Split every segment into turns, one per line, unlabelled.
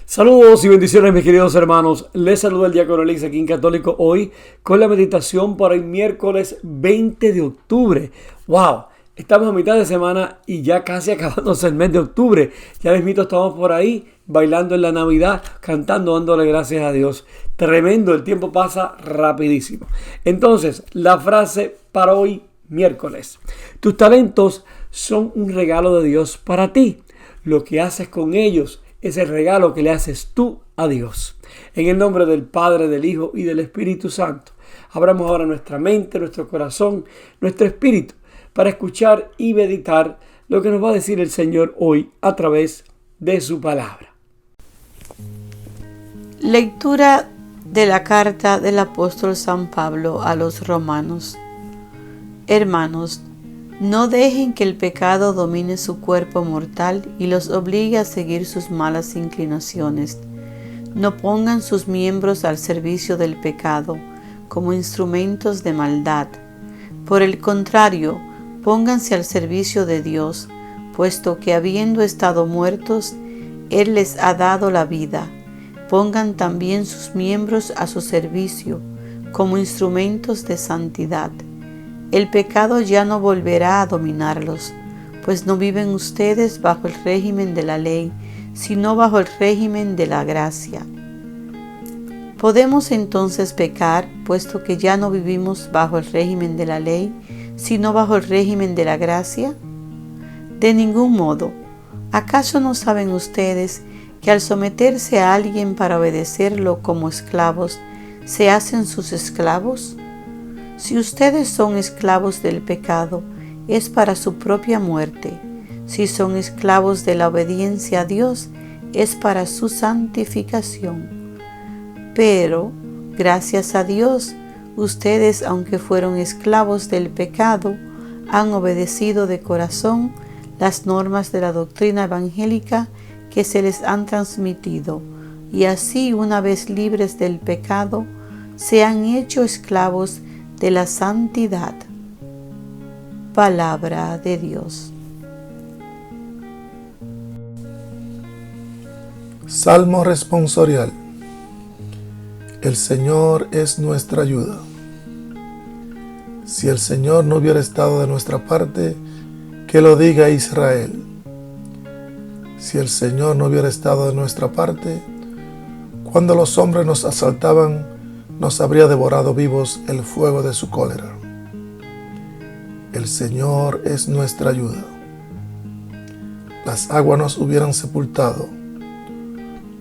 Saludos y bendiciones, mis queridos hermanos. Les saluda el diácono Elix aquí en Católico hoy con la meditación para el miércoles 20 de octubre. ¡Wow! Estamos a mitad de semana y ya casi acabándose el mes de octubre. Ya mismito estamos por ahí bailando en la Navidad, cantando, dándole gracias a Dios. Tremendo, el tiempo pasa rapidísimo. Entonces, la frase para hoy, miércoles. Tus talentos son un regalo de Dios para ti. Lo que haces con ellos es el regalo que le haces tú a Dios. En el nombre del Padre, del Hijo y del Espíritu Santo. Abramos ahora nuestra mente, nuestro corazón, nuestro espíritu para escuchar y meditar lo que nos va a decir el Señor hoy a través de su palabra.
Lectura de la carta del apóstol San Pablo a los romanos. Hermanos, no dejen que el pecado domine su cuerpo mortal y los obligue a seguir sus malas inclinaciones. No pongan sus miembros al servicio del pecado como instrumentos de maldad. Por el contrario, pónganse al servicio de Dios, puesto que habiendo estado muertos, Él les ha dado la vida. Pongan también sus miembros a su servicio como instrumentos de santidad. El pecado ya no volverá a dominarlos, pues no viven ustedes bajo el régimen de la ley, sino bajo el régimen de la gracia. ¿Podemos entonces pecar, puesto que ya no vivimos bajo el régimen de la ley, sino bajo el régimen de la gracia? De ningún modo. ¿Acaso no saben ustedes que al someterse a alguien para obedecerlo como esclavos, se hacen sus esclavos? Si ustedes son esclavos del pecado, es para su propia muerte. Si son esclavos de la obediencia a Dios, es para su santificación. Pero, gracias a Dios, ustedes, aunque fueron esclavos del pecado, han obedecido de corazón las normas de la doctrina evangélica que se les han transmitido, y así, una vez libres del pecado, se han hecho esclavos de la santidad. Palabra de Dios.
Salmo responsorial. El Señor es nuestra ayuda. Si el Señor no hubiera estado de nuestra parte, que lo diga Israel. Si el Señor no hubiera estado de nuestra parte, cuando los hombres nos asaltaban, nos habría devorado vivos el fuego de su cólera. El Señor es nuestra ayuda. Las aguas nos hubieran sepultado,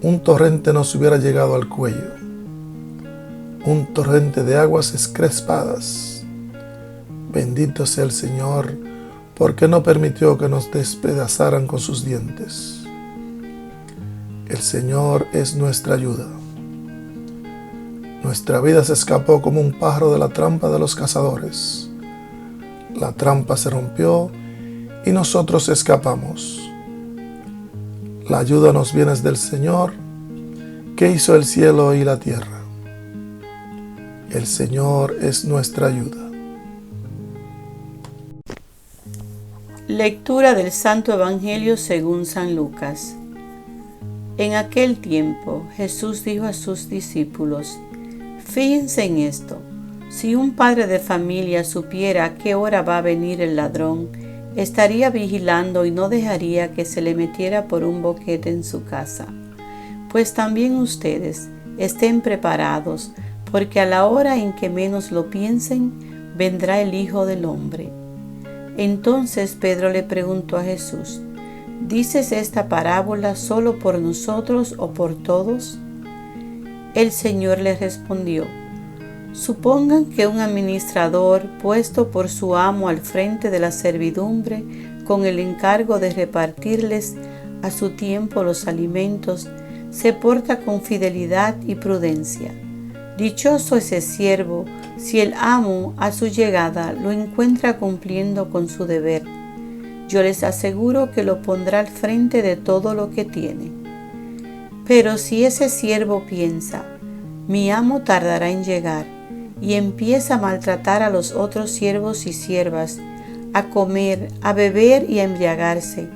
un torrente nos hubiera llegado al cuello, un torrente de aguas escrespadas. Bendito sea el Señor, porque no permitió que nos despedazaran con sus dientes. El Señor es nuestra ayuda. Nuestra vida se escapó como un pájaro de la trampa de los cazadores. La trampa se rompió y nosotros escapamos. La ayuda nos viene del Señor, que hizo el cielo y la tierra. El Señor es nuestra ayuda.
Lectura del Santo Evangelio según San Lucas. En aquel tiempo, Jesús dijo a sus discípulos: Fíjense en esto, si un padre de familia supiera a qué hora va a venir el ladrón, estaría vigilando y no dejaría que se le metiera por un boquete en su casa. Pues también ustedes estén preparados, porque a la hora en que menos lo piensen, vendrá el Hijo del Hombre. Entonces Pedro le preguntó a Jesús: ¿Dices esta parábola solo por nosotros o por todos? El Señor le respondió: Supongan que un administrador, puesto por su amo al frente de la servidumbre, con el encargo de repartirles a su tiempo los alimentos, se porta con fidelidad y prudencia. Dichoso ese siervo si el amo a su llegada lo encuentra cumpliendo con su deber. Yo les aseguro que lo pondrá al frente de todo lo que tiene. Pero si ese siervo piensa: mi amo tardará en llegar, y empieza a maltratar a los otros siervos y siervas, a comer, a beber y a embriagarse,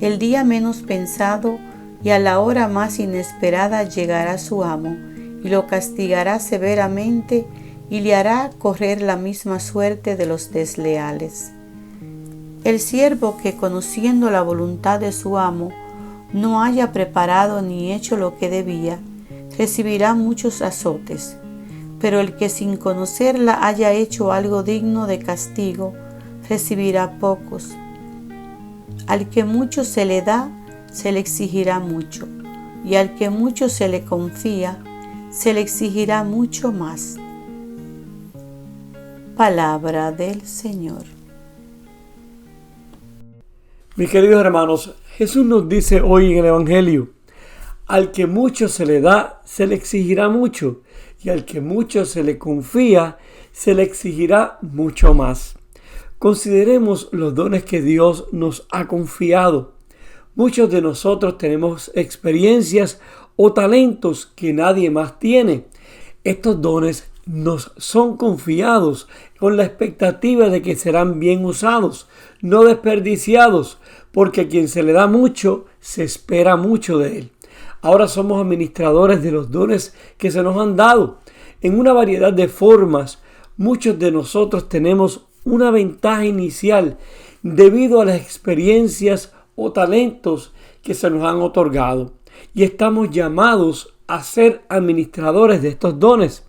el día menos pensado y a la hora más inesperada llegará su amo y lo castigará severamente y le hará correr la misma suerte de los desleales. El siervo que, conociendo la voluntad de su amo, no haya preparado ni hecho lo que debía, recibirá muchos azotes, pero el que sin conocerla haya hecho algo digno de castigo, recibirá pocos. Al que mucho se le da, se le exigirá mucho, y al que mucho se le confía, se le exigirá mucho más. Palabra del Señor.
Mis queridos hermanos, Jesús nos dice hoy en el Evangelio: al que mucho se le da, se le exigirá mucho, y al que mucho se le confía, se le exigirá mucho más. Consideremos los dones que Dios nos ha confiado. Muchos de nosotros tenemos experiencias o talentos que nadie más tiene. Estos dones nos son confiados con la expectativa de que serán bien usados, no desperdiciados, porque a quien se le da mucho, se espera mucho de él. Ahora somos administradores de los dones que se nos han dado. En una variedad de formas, muchos de nosotros tenemos una ventaja inicial debido a las experiencias o talentos que se nos han otorgado, y estamos llamados a ser administradores de estos dones.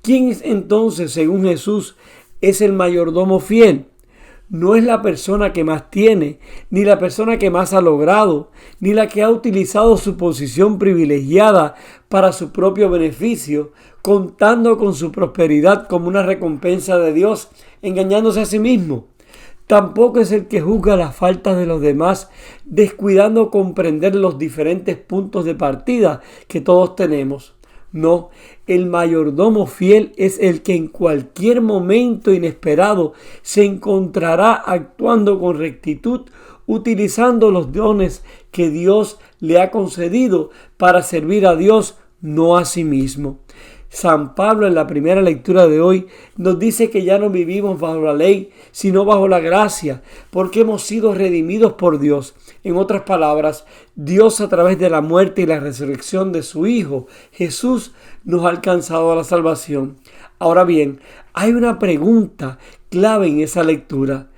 ¿Quién es entonces, según Jesús, es el mayordomo fiel? No es la persona que más tiene, ni la persona que más ha logrado, ni la que ha utilizado su posición privilegiada para su propio beneficio, contando con su prosperidad como una recompensa de Dios, engañándose a sí mismo. Tampoco es el que juzga las faltas de los demás, descuidando comprender los diferentes puntos de partida que todos tenemos. No, el mayordomo fiel es el que en cualquier momento inesperado se encontrará actuando con rectitud, utilizando los dones que Dios le ha concedido para servir a Dios, no a sí mismo. San Pablo, en la primera lectura de hoy, nos dice que ya no vivimos bajo la ley, sino bajo la gracia, porque hemos sido redimidos por Dios. En otras palabras, Dios, a través de la muerte y la resurrección de su Hijo, Jesús, nos ha alcanzado a la salvación. Ahora bien, hay una pregunta clave en esa lectura.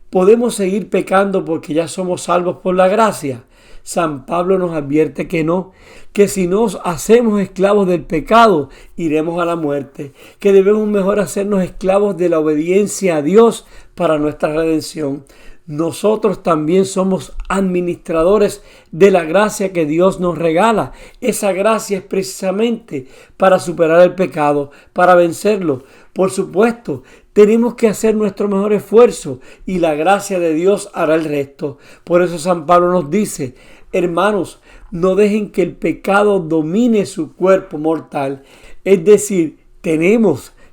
¿Podemos seguir pecando porque ya somos salvos por la gracia? San Pablo nos advierte que no, que si nos hacemos esclavos del pecado, iremos a la muerte, que debemos mejor hacernos esclavos de la obediencia a Dios para nuestra redención. Nosotros también somos administradores de la gracia que Dios nos regala. Esa gracia es precisamente para superar el pecado, para vencerlo. Por supuesto, tenemos que hacer nuestro mejor esfuerzo y la gracia de Dios hará el resto. Por eso San Pablo nos dice: hermanos, no dejen que el pecado domine su cuerpo mortal. Es decir,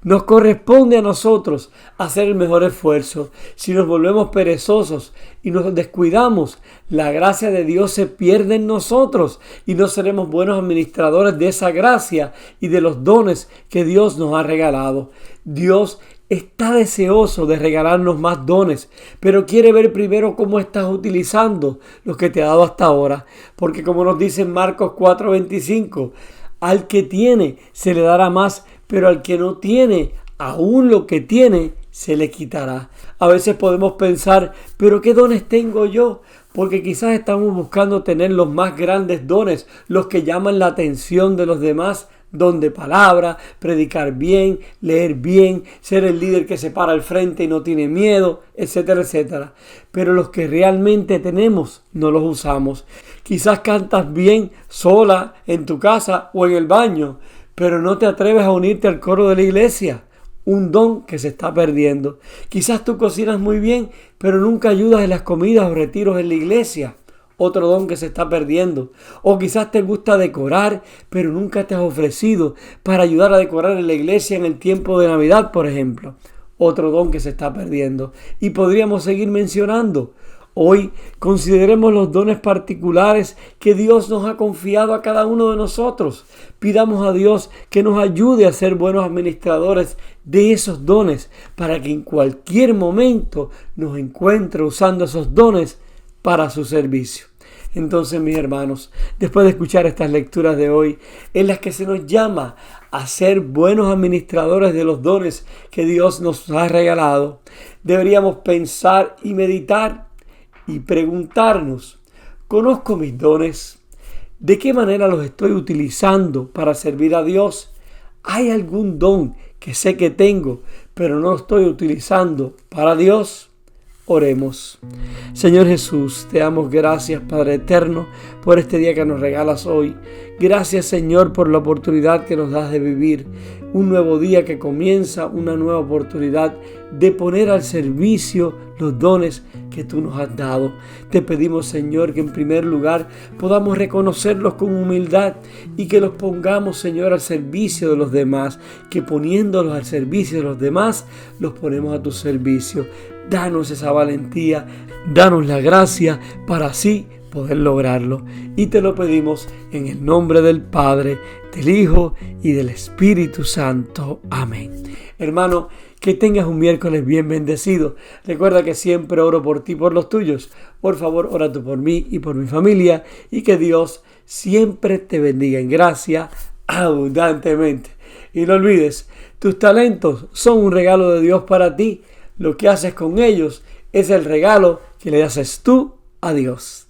nos corresponde a nosotros hacer el mejor esfuerzo. Si nos volvemos perezosos y nos descuidamos, la gracia de Dios se pierde en nosotros y no seremos buenos administradores de esa gracia y de los dones que Dios nos ha regalado. Dios está deseoso de regalarnos más dones, pero quiere ver primero cómo estás utilizando los que te ha dado hasta ahora. Porque como nos dice en Marcos 4:25, al que tiene se le dará más, pero al que no tiene, aún lo que tiene se le quitará. A veces podemos pensar, ¿pero qué dones tengo yo? Porque quizás estamos buscando tener los más grandes dones, los que llaman la atención de los demás, don de palabra, predicar bien, leer bien, ser el líder que se para al frente y no tiene miedo, etcétera, etcétera. Pero los que realmente tenemos no los usamos. Quizás cantas bien sola en tu casa o en el baño, pero no te atreves a unirte al coro de la iglesia. Un don que se está perdiendo. Quizás tú cocinas muy bien, pero nunca ayudas en las comidas o retiros en la iglesia. Otro don que se está perdiendo. O quizás te gusta decorar, pero nunca te has ofrecido para ayudar a decorar en la iglesia en el tiempo de Navidad, por ejemplo. Otro don que se está perdiendo. Y podríamos seguir mencionando. Hoy consideremos los dones particulares que Dios nos ha confiado a cada uno de nosotros. Pidamos a Dios que nos ayude a ser buenos administradores de esos dones para que en cualquier momento nos encuentre usando esos dones para su servicio. Entonces, mis hermanos, después de escuchar estas lecturas de hoy, en las que se nos llama a ser buenos administradores de los dones que Dios nos ha regalado, deberíamos pensar y meditar y preguntarnos: ¿conozco mis dones? ¿De qué manera los estoy utilizando para servir a Dios? ¿Hay algún don que sé que tengo, pero no lo estoy utilizando para Dios? Oremos. Señor Jesús, te damos gracias, Padre eterno, por este día que nos regalas hoy. Gracias, Señor, por la oportunidad que nos das de vivir un nuevo día que comienza, una nueva oportunidad de poner al servicio los dones que tú nos has dado. Te pedimos, Señor, que en primer lugar podamos reconocerlos con humildad y que los pongamos, Señor, al servicio de los demás, que poniéndolos al servicio de los demás, los ponemos a tu servicio. Danos esa valentía, danos la gracia para así poder lograrlo. Y te lo pedimos en el nombre del Padre, del Hijo y del Espíritu Santo. Amén. Hermano, que tengas un miércoles bien bendecido. Recuerda que siempre oro por ti y por los tuyos. Por favor, ora tú por mí y por mi familia, y que Dios siempre te bendiga en gracia abundantemente. Y no olvides, tus talentos son un regalo de Dios para ti. Lo que haces con ellos es el regalo que le haces tú a Dios.